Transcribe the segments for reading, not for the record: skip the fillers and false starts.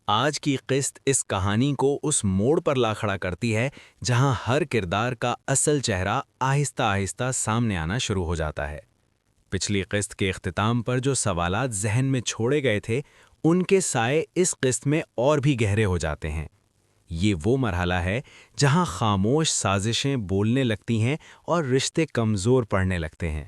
آج کی قسط اس کہانی کو اس موڑ پر لا کھڑا کرتی ہے جہاں ہر کردار کا اصل چہرہ آہستہ آہستہ سامنے آنا شروع ہو جاتا ہے۔ پچھلی قسط کے اختتام پر جو سوالات ذہن میں چھوڑے گئے تھے، ان کے سائے اس قسط میں اور بھی گہرے ہو جاتے ہیں۔ یہ وہ مرحلہ ہے جہاں خاموش سازشیں بولنے لگتی ہیں اور رشتے کمزور پڑنے لگتے ہیں۔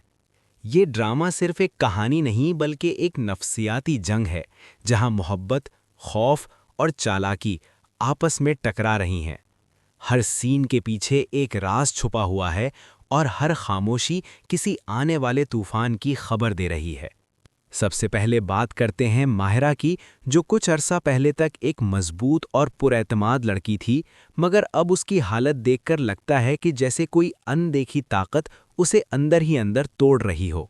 یہ ڈرامہ صرف ایک کہانی نہیں بلکہ ایک نفسیاتی جنگ ہے جہاں محبت، خوف اور چالاکی آپس میں ٹکرا رہی ہیں۔ ہر سین کے پیچھے ایک راز چھپا ہوا ہے اور ہر خاموشی کسی آنے والے طوفان کی خبر دے رہی ہے۔ سب سے پہلے بات کرتے ہیں ماہرہ کی، جو کچھ عرصہ پہلے تک ایک مضبوط اور پراعتماد لڑکی تھی، مگر اب اس کی حالت دیکھ کر لگتا ہے کہ جیسے کوئی اندیکھی طاقت اسے اندر ہی اندر توڑ رہی ہو۔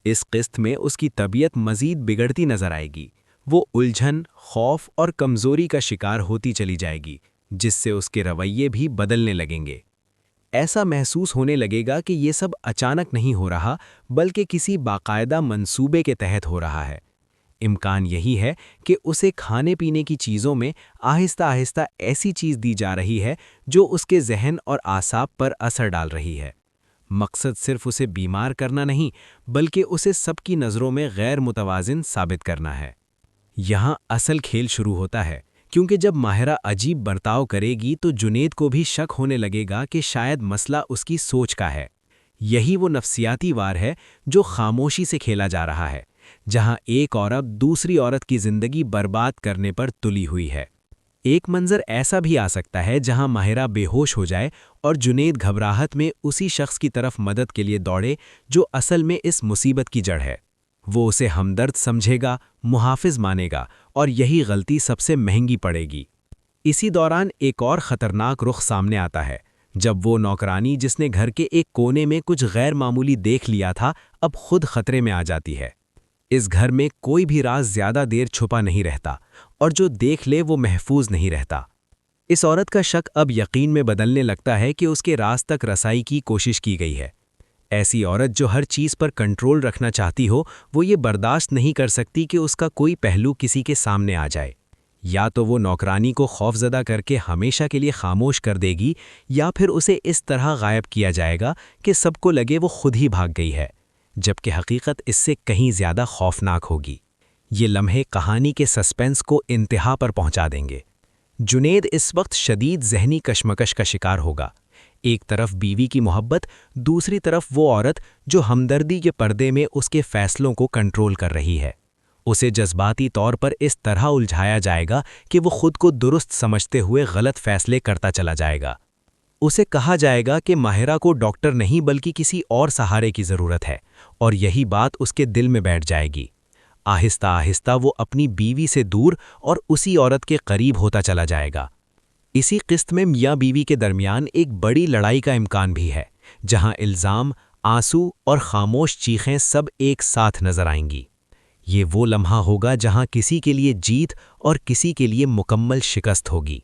اس قسط میں اس کی طبیعت مزید بگڑتی نظر آئے گی۔ وہ الجھن، خوف اور کمزوری کا شکار ہوتی چلی جائے گی، جس سے اس کے رویے بھی بدلنے لگیں گے۔ ایسا محسوس ہونے لگے گا کہ یہ سب اچانک نہیں ہو رہا، بلکہ کسی باقاعدہ منصوبے کے تحت ہو رہا ہے۔ امکان یہی ہے کہ اسے کھانے پینے کی چیزوں میں آہستہ آہستہ ایسی چیز دی جا رہی ہے جو اس کے ذہن اور اعصاب پر اثر ڈال رہی ہے۔ مقصد صرف اسے بیمار کرنا نہیں، بلکہ اسے سب کی نظروں میں غیر متوازن ثابت کرنا ہے۔ یہاں اصل کھیل شروع ہوتا ہے، کیونکہ جب ماہرہ عجیب برتاؤ کرے گی تو جنید کو بھی شک ہونے لگے گا کہ شاید مسئلہ اس کی سوچ کا ہے۔ یہی وہ نفسیاتی وار ہے جو خاموشی سے کھیلا جا رہا ہے، جہاں ایک عورت دوسری عورت کی زندگی برباد کرنے پر تلی ہوئی ہے۔ ایک منظر ایسا بھی آ سکتا ہے جہاں ماہرہ بے ہوش ہو جائے اور جنید گھبراہٹ میں اسی شخص کی طرف مدد کے لیے دوڑے جو اصل میں اس مصیبت کی جڑ ہے۔ وہ اسے ہمدرد سمجھے گا، محافظ مانے گا، اور یہی غلطی سب سے مہنگی پڑے گی۔ اسی دوران ایک اور خطرناک رخ سامنے آتا ہے، جب وہ نوکرانی جس نے گھر کے ایک کونے میں کچھ غیر معمولی دیکھ لیا تھا، اب خود خطرے میں آ جاتی ہے۔ اس گھر میں کوئی بھی راز زیادہ دیر چھپا نہیں رہتا، اور جو دیکھ لے وہ محفوظ نہیں رہتا۔ اس عورت کا شک اب یقین میں بدلنے لگتا ہے کہ اس کے راز تک رسائی کی کوشش کی گئی ہے۔ ایسی عورت جو ہر چیز پر کنٹرول رکھنا چاہتی ہو، وہ یہ برداشت نہیں کر سکتی کہ اس کا کوئی پہلو کسی کے سامنے آ جائے۔ یا تو وہ نوکرانی کو خوفزدہ کر کے ہمیشہ کے لیے خاموش کر دے گی، یا پھر اسے اس طرح غائب کیا جائے گا کہ سب کو لگے وہ خود ہی بھاگ گئی ہے، جبکہ حقیقت اس سے کہیں زیادہ خوفناک ہوگی۔ یہ لمحے کہانی کے سسپنس کو انتہا پر پہنچا دیں گے۔ جنید اس وقت شدید ذہنی کشمکش کا شکار ہوگا۔ ایک طرف بیوی کی محبت، دوسری طرف وہ عورت جو ہمدردی کے پردے میں اس کے فیصلوں کو کنٹرول کر رہی ہے۔ اسے جذباتی طور پر اس طرح الجھایا جائے گا کہ وہ خود کو درست سمجھتے ہوئے غلط فیصلے کرتا چلا جائے گا۔ اسے کہا جائے گا کہ ماہرہ کو ڈاکٹر نہیں بلکہ کسی اور سہارے کی ضرورت ہے، اور یہی بات اس کے دل میں بیٹھ جائے گی۔ آہستہ آہستہ وہ اپنی بیوی سے دور اور اسی عورت کے قریب ہوتا چلا جائے گا۔ اسی قسط میں میاں بیوی کے درمیان ایک بڑی لڑائی کا امکان بھی ہے، جہاں الزام، آنسو اور خاموش چیخیں سب ایک ساتھ نظر آئیں گی۔ یہ وہ لمحہ ہوگا جہاں کسی کے لیے جیت اور کسی کے لیے مکمل شکست ہوگی۔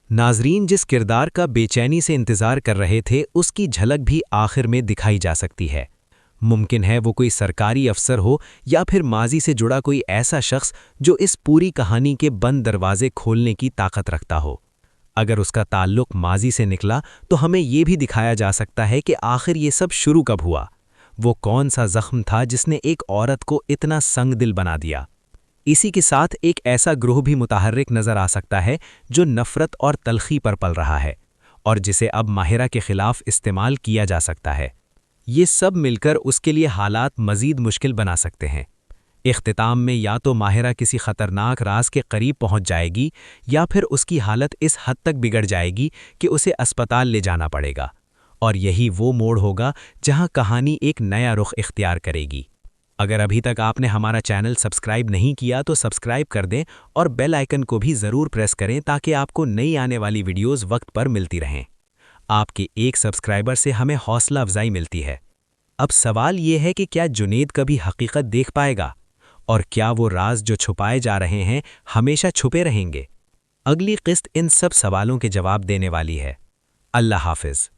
ناظرین جس کردار کا بے چینی سے انتظار کر رہے تھے، اس کی جھلک بھی آخر میں دکھائی جا سکتی ہے۔ ممکن ہے وہ کوئی سرکاری افسر ہو، یا پھر ماضی سے جڑا کوئی ایسا شخص جو اس پوری کہانی کے بند دروازے کھولنے کی طاقت رکھتا ہو۔ اگر اس کا تعلق ماضی سے نکلا تو ہمیں یہ بھی دکھایا جا سکتا ہے کہ آخر یہ سب شروع کب ہوا۔ وہ کون سا زخم تھا جس نے ایک عورت کو اتنا سنگ دل بنا دیا۔ اسی کے ساتھ ایک ایسا گروہ بھی متحرک نظر آ سکتا ہے جو نفرت اور تلخی پر پل رہا ہے، اور جسے اب ماہرہ کے خلاف استعمال کیا جا سکتا ہے۔ یہ سب مل کر اس کے لیے حالات مزید مشکل بنا سکتے ہیں۔ اختتام میں یا تو ماہرہ کسی خطرناک راز کے قریب پہنچ جائے گی، یا پھر اس کی حالت اس حد تک بگڑ جائے گی کہ اسے اسپتال لے جانا پڑے گا، اور یہی وہ موڑ ہوگا جہاں کہانی ایک نیا رخ اختیار کرے گی۔ اگر ابھی تک آپ نے ہمارا چینل سبسکرائب نہیں کیا تو سبسکرائب کر دیں، اور بیل آئیکن کو بھی ضرور پریس کریں تاکہ آپ کو نئی آنے والی ویڈیوز وقت پر ملتی رہیں۔ آپ کے ایک سبسکرائبر سے ہمیں حوصلہ افزائی ملتی ہے۔ اب سوال یہ ہے کہ کیا جنید کبھی حقیقت دیکھ پائے گا؟ اور کیا وہ راز جو چھپائے جا رہے ہیں ہمیشہ چھپے رہیں گے؟ اگلی قسط ان سب سوالوں کے جواب دینے والی ہے۔ اللہ حافظ۔